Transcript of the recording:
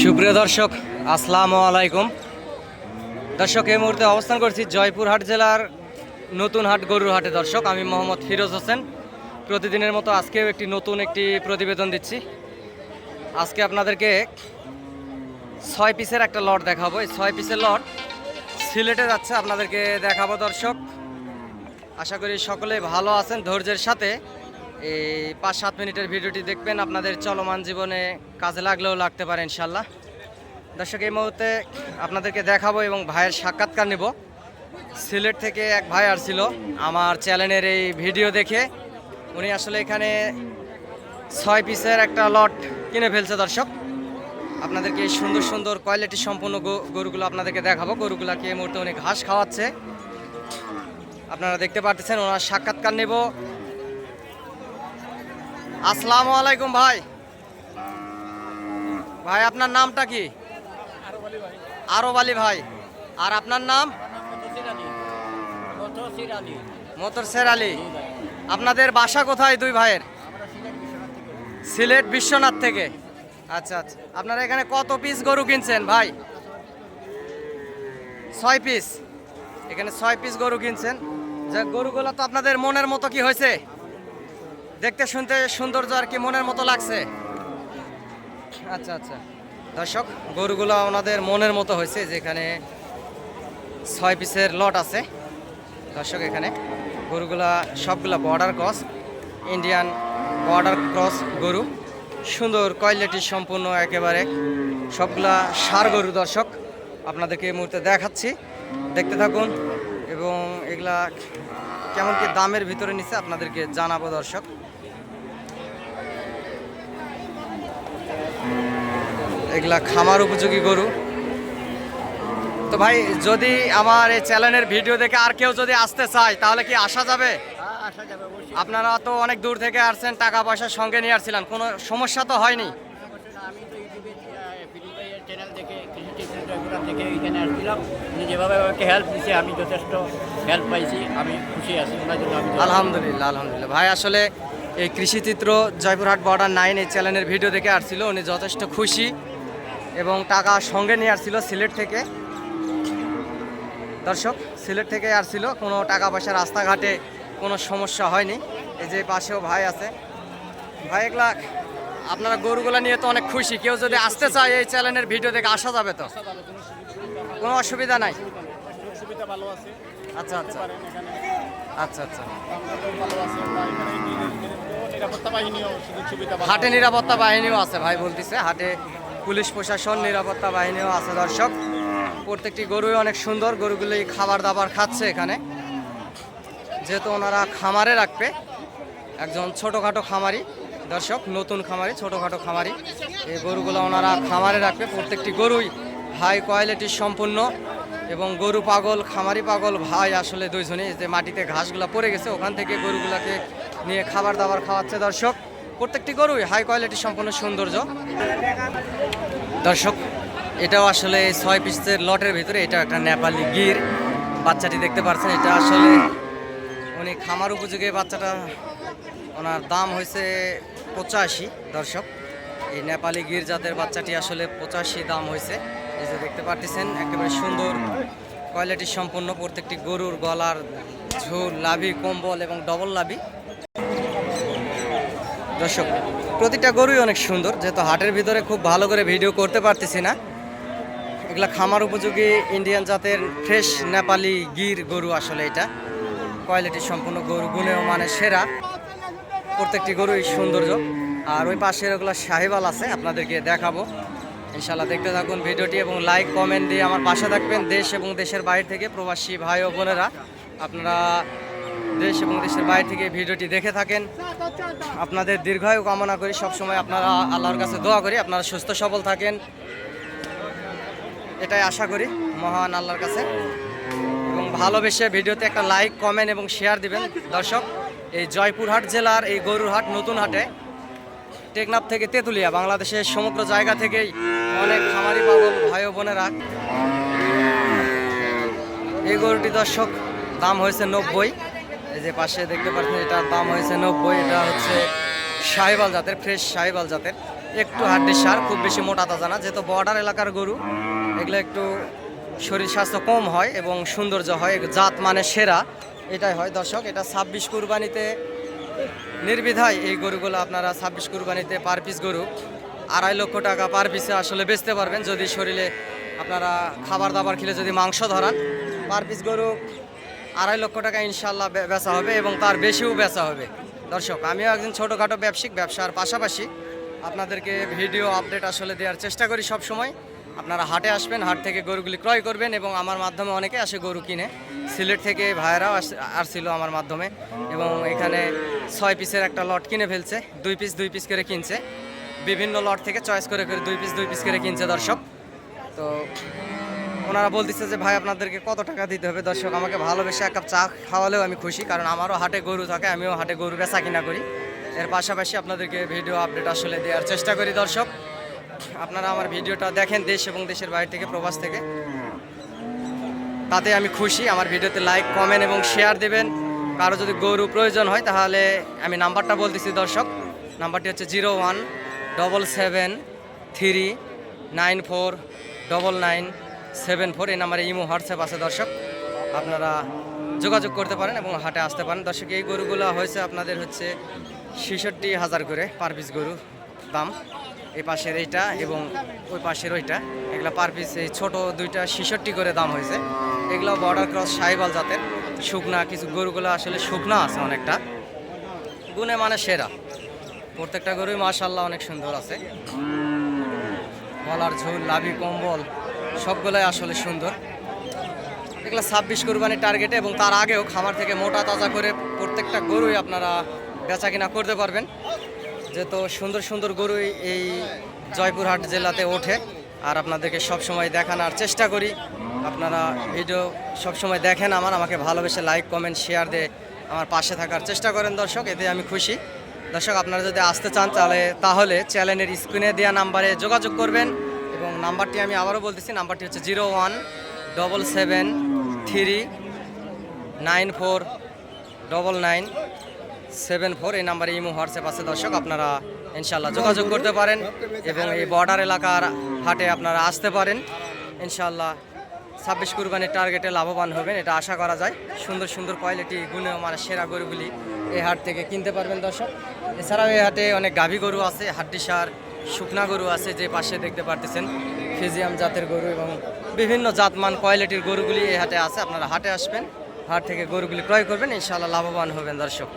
সুপ্রিয় দর্শক, আসসালামু আলাইকুম। দর্শক, এই মুহূর্তে অবস্থান করছি জয়পুরহাট জেলার নতুন হাট গরুর হাটে। দর্শক, আমি মোহাম্মদ ফিরোজ হোসেন। প্রতিদিনের মতো আজকেও নতুন একটি প্রতিবেদন দিচ্ছি। আজকে আপনাদেরকে 6 পিসের একটা লট দেখাবো। এই 6 পিসের লট সিলেটে যাচ্ছে, আপনাদেরকে দেখাবো। দর্শক, আশা করি সকলে ভালো আছেন। ধৈর্যের সাথে এই 5-7 মিনিটের ভিডিওটি দেখবেন, আপনাদের চলমান জীবনে কাজে লাগলেও লাগতে পারে ইনশাল্লাহ। দর্শক, এই মুহূর্তে আপনাদেরকে দেখাবো এবং ভাইয়ের সাক্ষাৎকার নেব। সিলেট থেকে এক ভাই আসছিল আমার চ্যানেলের এই ভিডিও দেখে। উনি আসলে এখানে 6 পিসের একটা লট কিনে ফেলছে। দর্শক, আপনাদেরকে এই সুন্দর সুন্দর কোয়ালিটি সম্পন্ন গরুগুলো আপনাদেরকে দেখাবো। গরুগুলাকে এই মুহূর্তে উনি ঘাস খাওয়াচ্ছে, আপনারা দেখতে পাচ্ছেন। ওনার সাক্ষাৎকার নেব। আসসালামু আলাইকুম ভাই। ভাই, আপনার নামটা কি? আরব আলী ভাই। আর আপনার নাম? মোতরসের আলী। আপনাদের বাসা কোথায় দুই ভাইয়ের? সিলেট বিশ্বনাথ থেকে। আচ্ছা আচ্ছা, আপনারা এখানে কত পিস গরু কিনছেন ভাই? 6 পিস। এখানে 6 পিস গরু কিনছেন। যে গরুগুলো তো আপনাদের মনের মতো কি হয়েছে? দেখতে শুনতে সৌন্দর্য আর কি মনের মতো লাগছে? আচ্ছা আচ্ছা দর্শক, গরুগুলো ওনাদের মনের মতো হয়েছে। যেখানে 6 পিসের লট আছে। দর্শক, এখানে গরুগুলা সবগুলা border cross, Indian border cross গরু, সুন্দর কোয়ালিটি সম্পূর্ণ একেবারে সবগুলা ষাঁড় গরু। দর্শক, আপনাদেরকে এই মুহূর্তে দেখাচ্ছি, দেখতে থাকুন এবং এগুলা কেমন কি দামের ভিতরে নিচ্ছে আপনাদেরকে জানাবো। দর্শক, এগুলা খামার উপযোগী গরু। তো ভাই, যদি আমার এই চ্যানেলের ভিডিও দেখে আর কেউ যদি আসতে চায় তাহলে কি আসা যাবে? আপনারা তো অনেক দূর থেকে আসছেন, টাকা পয়সা সঙ্গে নিয়ে আসছিলেন, কোনো সমস্যা তো হয়নি? যেভাবে আমাকে হেল্প দিচ্ছে, আমি যথেষ্ট হেল্প পাইছি, আমি খুশি আছি। আলহামদুলিল্লাহ আলহামদুলিল্লাহ। ভাই আসলে এই কৃষিচিত্র জয়পুরহাট বর্ডার 9 এই চ্যানেলের ভিডিও দেখে আসছিল, উনি যথেষ্ট খুশি এবং টাকা সঙ্গে নিয়ে আসছিল সিলেট থেকে। দর্শক, সিলেট থেকে আসছিল, কোনো টাকা পয়সা রাস্তাঘাটে কোনো সমস্যা হয়নি। এই যে পাশেও ভাই আছে। ভাই, এগুলা আপনারা গরুগুলা নিয়ে তো অনেক খুশি। কেউ যদি আসতে চায় এই চ্যানেলের ভিডিও দেখে আসা যাবে তো? কোনো অসুবিধা নাই? আচ্ছা আচ্ছা আচ্ছা আচ্ছা। হাটে নিরাপত্তা বাহিনীও আছে ভাই বলতেছে। হাটে পুলিশ প্রশাসন, নিরাপত্তা বাহিনীও আছে। দর্শক, প্রত্যেকটি গরুই অনেক সুন্দর। গরুগুলি খাবার দাবার খাচ্ছে এখানে, যেহেতু ওনারা খামারে রাখবে। একজন ছোটোখাটো খামারি। দর্শক, নতুন খামারি, ছোটোখাটো খামারি। এই গরুগুলো ওনারা খামারে রাখবে। প্রত্যেকটি গরুই হাই কোয়ালিটির সম্পূর্ণ এবং গরু পাগল, খামারি পাগল ভাই আসলে দুইজনেই। যে মাটিতে ঘাসগুলো পড়ে গেছে, ওখান থেকে গরুগুলোকে নিয়ে খাবার দাবার খাওয়াচ্ছে। দর্শক, প্রত্যেকটি গরুই হাই কোয়ালিটি সম্পূর্ণ সৌন্দর্য। দর্শক, এটাও আসলে 6 পিসের লটের ভিতরে এটা একটা নেপালি গির। বাচ্চাটি দেখতে পাচ্ছেন, এটা আসলে উনি খামার উপযোগী বাচ্চাটা। ওনার দাম হয়েছে 85। দর্শক, এই নেপালি গির জাতের বাচ্চাটি আসলে 85 দাম হয়েছে। এই যে দেখতে পাচ্ছেন, একেবারে সুন্দর কোয়ালিটি সম্পন্ন। প্রত্যেকটি গরুর গলার ঝুল, লাভি, কম্বল এবং ডবল লাভি। দর্শক, প্রতিটা গরুই অনেক সুন্দর। যেহেতু হাটের ভিতরে খুব ভালো করে ভিডিও করতে পারতেছি না, এগুলা খামার উপযোগী ইন্ডিয়ান জাতের ফ্রেশ নেপালি গির গরু। আসলে এটা কোয়ালিটি সম্পূর্ণ গরু, গুণেও মানে সেরা। প্রত্যেকটি গরুই সৌন্দর্য। আর ওই পাশের ওগুলো সাহিবাল আছে, আপনাদেরকে দেখাবো ইনশাল্লাহ। দেখতে থাকুন ভিডিওটি এবং লাইক কমেন্ট দিয়ে আমার পাশে থাকবেন। দেশ এবং দেশের বাইরে থেকে প্রবাসী ভাই ও বোনেরা, আপনারা দেশ এবং দেশের বাইরে থেকে ভিডিওটি দেখে থাকেন, আপনাদের দীর্ঘায়ু কামনা করি। সবসময় আপনারা আল্লাহর কাছে দোয়া করি আপনারা সুস্থ সবল থাকেন, এটাই আশা করি মহান আল্লাহর কাছে। এবং ভালোবেসে ভিডিওতে একটা লাইক কমেন্ট এবং শেয়ার দিবেন। দর্শক, এই জয়পুরহাট জেলার এই গরুর হাট নতুন হাটে টেকনাফ থেকে তেঁতুলিয়া, বাংলাদেশের সমগ্র জায়গা থেকেই অনেক খামারি পাগল ভাই ও বোনেরা। এই গরুটি দর্শক দাম হয়েছে 90। এই যে পাশে দেখতে পাচ্ছেন, এটার দাম হয়েছে 90। এটা হচ্ছে শাহিওয়াল জাতের, ফ্রেশ শাহিওয়াল জাতের। একটু হাড্ডির সার, খুব বেশি মোটা তাজা না, যেহেতু বর্ডার এলাকার গরু এগুলো একটু শরীর স্বাস্থ্য কম হয় এবং সৌন্দর্য হয়, জাত মানে সেরা এটাই হয় দর্শক। এটা 26 কুরবানিতে নির্বিধায় এই গরুগুলো আপনারা 26 কুরবানিতে পার পিস গরু 2.5 লক্ষ টাকা পার পিসে আসলে বেচতে পারবেন। যদি শরীরে আপনারা খাবার দাবার খেলে যদি মাংস ধরান, পার পিস গরু 2.5 লক্ষ টাকা ইনশাল্লাহ বেচা হবে এবং তার বেশিও বেচা হবে দর্শক। আমিও একজন ছোটোখাটো ব্যবসার পাশাপাশি আপনাদেরকে ভিডিও আপডেট আসলে দেওয়ার চেষ্টা করি সব সময়। আপনারা হাটে আসবেন, হাট থেকে গরুগুলি ক্রয় করবেন এবং আমার মাধ্যমে অনেকে আসে গরু কিনে। সিলেট থেকে ভাইয়েরাও আসছিল আমার মাধ্যমে এবং এখানে 6 পিসের একটা লট কিনে ফেলছে, 2 পিস করে কিনছে, বিভিন্ন লট থেকে চয়েস করে 2 পিস করে কিনছে দর্শক। তো ওনারা বলতেছে যে ভাই আপনাদেরকে কত টাকা দিতে হবে। দর্শক, আমাকে ভালোবেসে এক কাপ চা খাওয়ালেও আমি খুশি, কারণ আমারও হাটে গরু থাকে, আমিও হাটে গরু বেচা কিনা করি। এর পাশাপাশি আপনাদেরকে ভিডিও আপডেট আসলে দেওয়ার চেষ্টা করি দর্শক। আপনারা আমার ভিডিওটা দেখেন দেশ এবং দেশের বাইরে থেকে, প্রবাস থেকে, তাতে আমি খুশি। আমার ভিডিওতে লাইক, কমেন্ট এবং শেয়ার দেবেন। কারো যদি গরু প্রয়োজন হয় তাহলে আমি নাম্বারটা বলতেছি দর্শক। নাম্বারটি হচ্ছে 01773949974। এই নাম্বারে ইমো হোয়াটসঅ্যাপ আছে দর্শক, আপনারা যোগাযোগ করতে পারেন এবং হাটে আসতে পারেন দর্শক। এই গরুগুলো হয়েছে আপনাদের হচ্ছে 66,000 করে পার পিস গরু দাম। এই পাশের এইটা এবং ওই পাশের ওইটা, এগুলো পার পিস এই ছোটো দুইটা 66 করে দাম হয়েছে। এগুলো বর্ডার ক্রস সাহিওয়াল জাতের শুকনা, কিছু গরুগুলো আসলে শুকনা আছে অনেকটা, গুণে মানে সেরা। প্রত্যেকটা গরুই মাশাআল্লাহ অনেক সুন্দর আছে, গলার ঝোল, লাভি, কম্বল সবগুলোই আসলে সুন্দর। এগুলো 26 কুরবানির টার্গেটে এবং তার আগেও খামার থেকে মোটা তাজা করে প্রত্যেকটা গরুই আপনারা বেচা কিনা করতে পারবেন। যেহেতু সুন্দর সুন্দর গরুই এই জয়পুরহাট জেলাতে ওঠে আর আপনাদেরকে সবসময় দেখানোর চেষ্টা করি। আপনারা ভিডিও সবসময় দেখেন, আমাকে ভালোবেসে লাইক, কমেন্ট, শেয়ার দিয়ে আমার পাশে থাকার চেষ্টা করেন দর্শক, এতে আমি খুশি। দর্শক, আপনারা যদি আসতে চান তাহলে চ্যানেলের স্ক্রিনে দেওয়া নাম্বারে যোগাযোগ করবেন এবং নাম্বারটি আমি আবারও বলতেছি, নাম্বারটি হচ্ছে 01773949974। এই নাম্বারে ইমো হোয়াটসঅ্যাপ আছে দর্শক, আপনারা ইনশাল্লাহ যোগাযোগ করতে পারেন এবং এই বর্ডার এলাকার হাটে আপনারা আসতে পারেন। ইনশাল্লাহ 26 কুরবানির টার্গেটে লাভবান হবেন, এটা আশা করা যায়। সুন্দর সুন্দর কোয়ালিটি, গুণে মানে সেরা গরুগুলি এই হাট থেকে কিনতে পারবেন দর্শক। এছাড়াও এই হাটে অনেক গাভী গরু আছে, হাড্ডিসার শুকনা গরু আছে, যে পাশে দেখতে পারতেছেন ফিজিয়াম জাতের গরু এবং বিভিন্ন জাতমান কোয়ালিটির গরুগুলি এই হাটে আছে। আপনারা হাটে আসবেন, হাট থেকে গরুগুলি ক্রয় করবেন, ইনশাআল্লাহ লাভবান হবেন দর্শক।